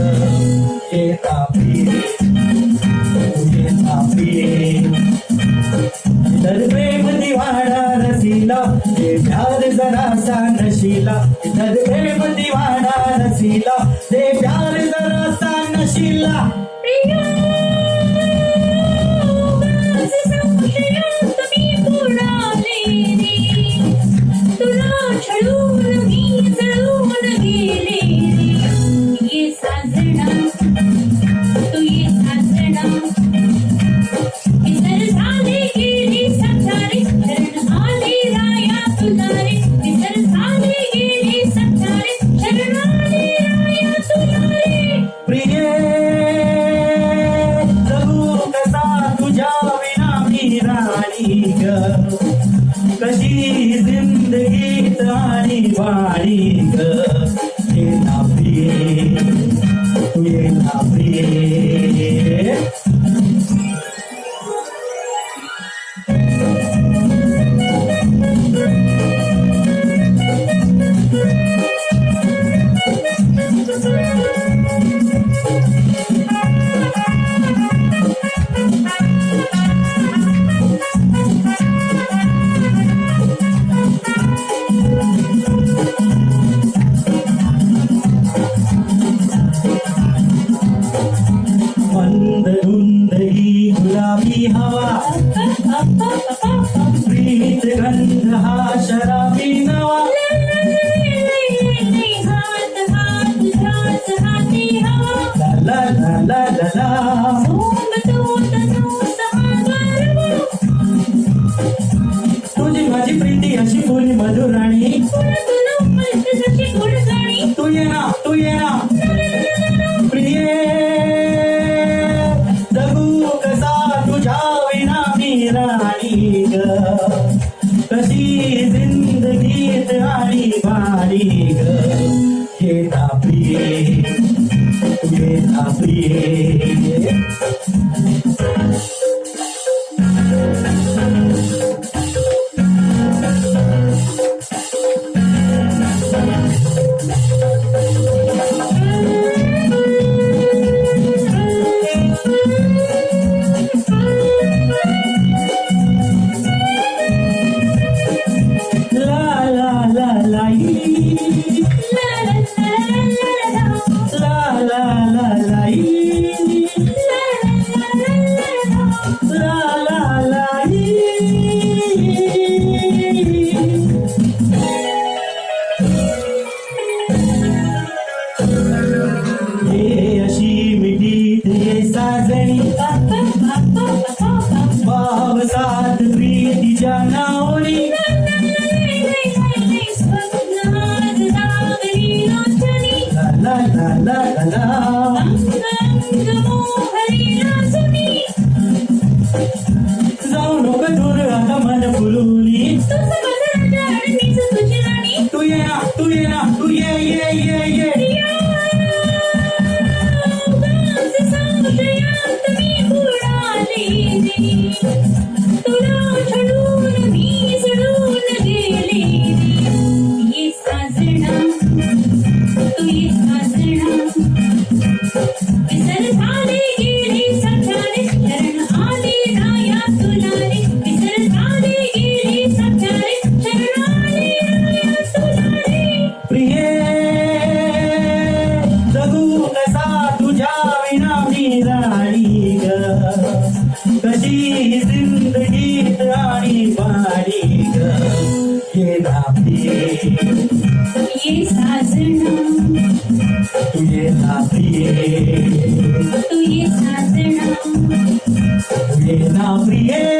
येता प्रिये येता प्रिये तर प्रेम दिवाणा रसिला ते प्यार जरासा नशिला तर प्रेम दिवाणा रसिला ते प्यार जरासा नशिला कशी जिंदगीत आणि वाणी ग येता प्रिये तू येता प्रिये गुलाबी हवा प्रीत गंध हा शराबी नवा ला ला ला ला ला तुझी माझी प्रीती अशी बोली मधुराणी तू ये ना प्रिये राणी ग कशी जिंदगीत आणि वाणी ग येता प्रिये तू येता प्रिये पावसात प्रीतीच्या नावरी ला ला ला ला ला जाऊ नको दूर आता मन फुलुनी तू ये ना तू ये कशी जिंदगीत आणि वाणी ग येता प्रिये ये साजना तू येता प्रिये तू ये साजना तू येता प्रिये